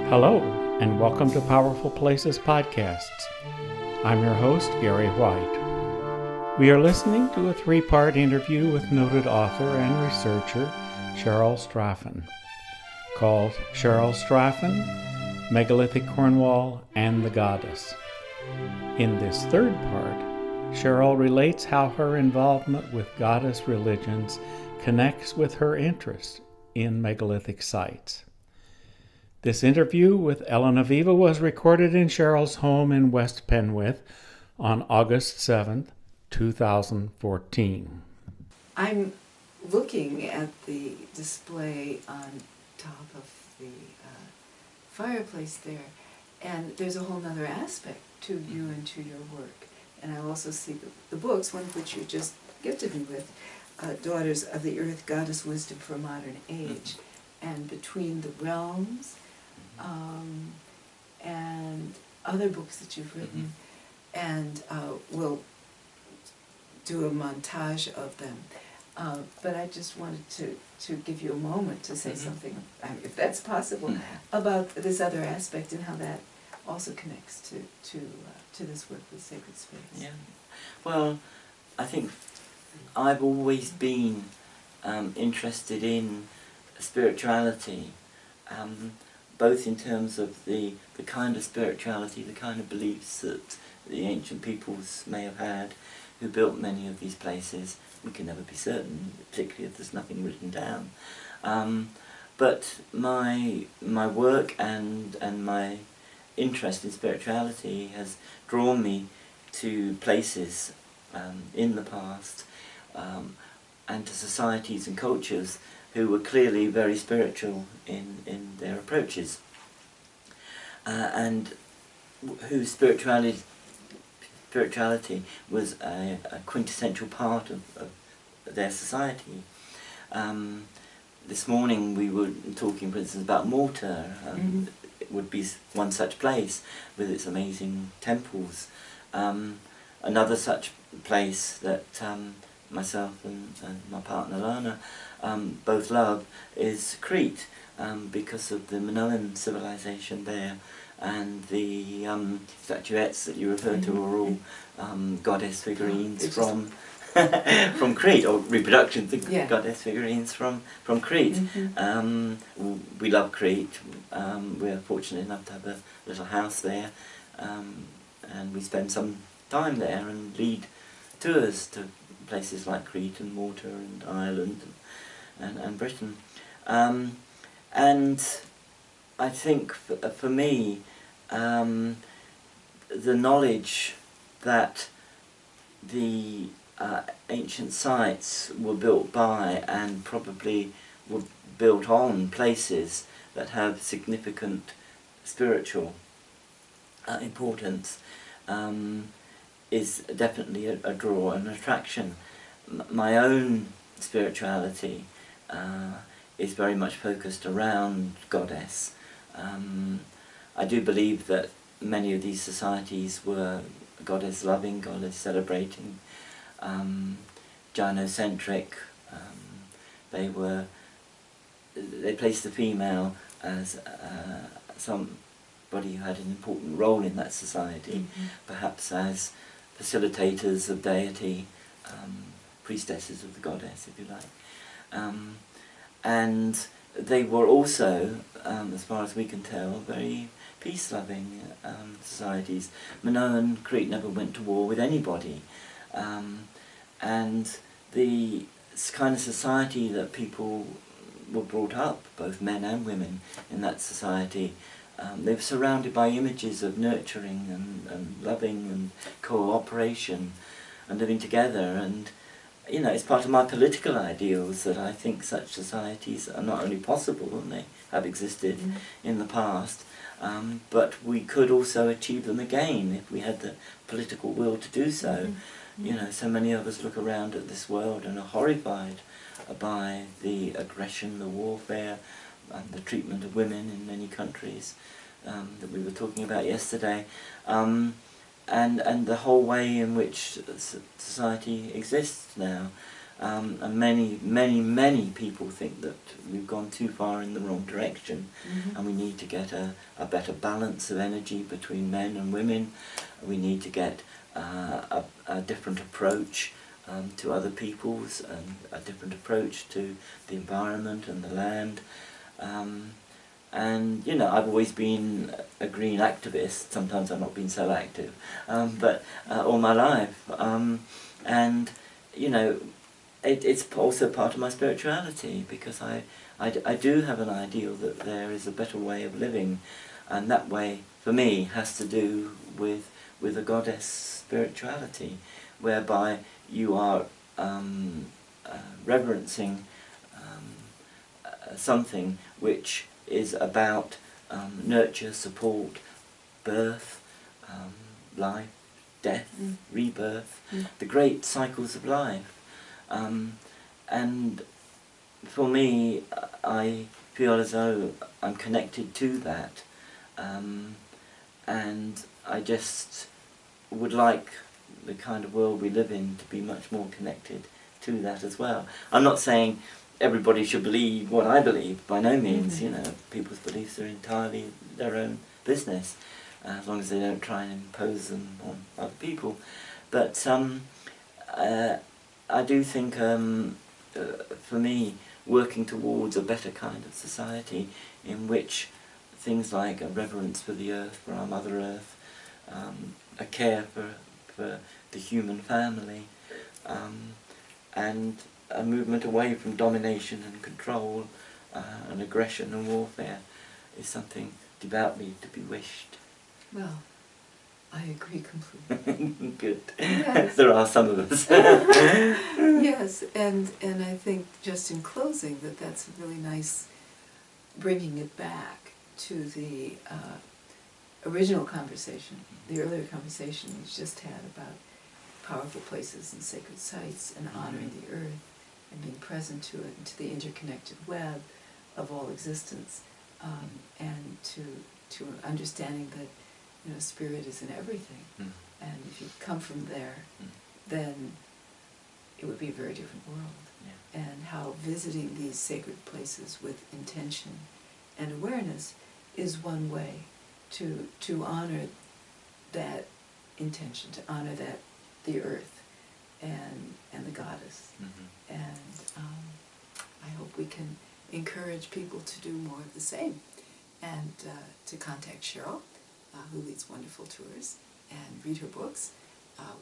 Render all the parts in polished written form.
Hello, and welcome to Powerful Places Podcasts. I'm your host, Gary White. We are listening to a three-part interview with noted author and researcher Cheryl Straffon, called Cheryl Straffon, Megalithic Cornwall, and the Goddess. In this third part, Cheryl relates how her involvement with goddess religions connects with her interest in megalithic sites. This interview with Elyn Aviva was recorded in Cheryl's home in West Penwith on August 7th, 2014. I'm looking at the display on top of the fireplace there, and there's a whole other aspect to you and to your work. And I also see the books, one of which you just gifted me with, Daughters of the Earth, Goddess Wisdom for Modern Age, and Between the Realms, and other books that you've written, and we'll do a montage of them. But I just wanted to give you a moment to say something, if that's possible, about this other aspect and how that also connects to this work with sacred space. Yeah. Well, I think I've always been interested in spirituality, both in terms of the kind of spirituality, the kind of beliefs that the ancient peoples may have had, who built many of these places. We can never be certain, particularly if there's nothing written down. But my work and my interest in spirituality has drawn me to places in the past and to societies and cultures who were clearly very spiritual in their approaches, and whose spirituality was a quintessential part of their society. This morning we were talking, for instance, about Malta. It would be one such place with its amazing temples. Another such place that myself and my partner Lana both love is Crete, because of the Minoan civilization there, and the statuettes that you referred to are all goddess figurines from from Crete, or reproductions of goddess figurines from Crete. We love Crete. We're fortunate enough to have a little house there, and we spend some time there and lead tours to places like Crete and Malta and Ireland and Britain. And I think for me, the knowledge that the ancient sites were built by and probably were built on places that have significant spiritual importance is definitely a draw, an attraction. My own spirituality is very much focused around goddess. I do believe that many of these societies were goddess loving, goddess celebrating, gynocentric. They placed the female as somebody who had an important role in that society, perhaps as facilitators of deity, priestesses of the goddess, if you like. And they were also, as far as we can tell, very peace-loving societies. Minoan Crete never went to war with anybody. And the kind of society that people were brought up, both men and women, in that society, they were surrounded by images of nurturing and loving and cooperation and living together. And you know, it's part of my political ideals that I think such societies are not only possible, and they have existed in the past, but we could also achieve them again if we had the political will to do so. You know, so many of us look around at this world and are horrified by the aggression, the warfare, and the treatment of women in many countries that we were talking about yesterday, and the whole way in which society exists now. And many people think that we've gone too far in the wrong direction, and we need to get a better balance of energy between men and women. We need to get a different approach to other peoples, and a different approach to the environment and the land. And I've always been a green activist. Sometimes I've not been so active, but all my life. And it's also part of my spirituality, because I do have an ideal that there is a better way of living, and that way for me has to do with a goddess spirituality, whereby you are reverencing something which is about nurture, support, birth, life, death, rebirth, the great cycles of life. And for me, I feel as though I'm connected to that, and I just would like the kind of world we live in to be much more connected to that as well. I'm not saying everybody should believe what I believe, by no means. People's beliefs are entirely their own business, as long as they don't try and impose them on other people. But I do think, for me, working towards a better kind of society in which things like a reverence for the earth, for our Mother Earth, a care for the human family, and a movement away from domination and control and aggression and warfare is something devoutly to be wished. Well, I agree completely. Good. Yes. There are some of us. Yes, and I think just in closing that's really nice, bringing it back to the original conversation, the earlier conversation we just had about powerful places and sacred sites and honoring the earth and being present to it and to the interconnected web of all existence, and to understanding that spirit is in everything, and if you come from there, then it would be a very different world. Yeah. And how visiting these sacred places with intention and awareness is one way to honor that intention, to honor that the earth and the goddess. And I hope we can encourage people to do more of the same, and to contact Cheryl, who leads wonderful tours, and read her books,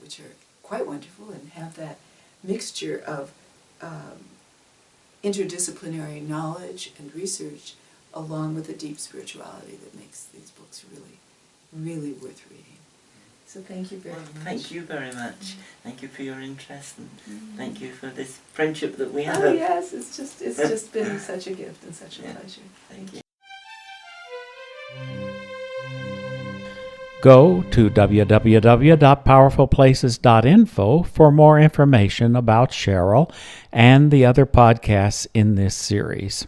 which are quite wonderful and have that mixture of interdisciplinary knowledge and research, along with a deep spirituality that makes these books really, really worth reading. So thank you very much. Thank you very much. Thank you for your interest, and thank you for this friendship that we have. Oh yes, it's just been such a gift and such a pleasure. Thank you. Go to www.powerfulplaces.info for more information about Cheryl and the other podcasts in this series.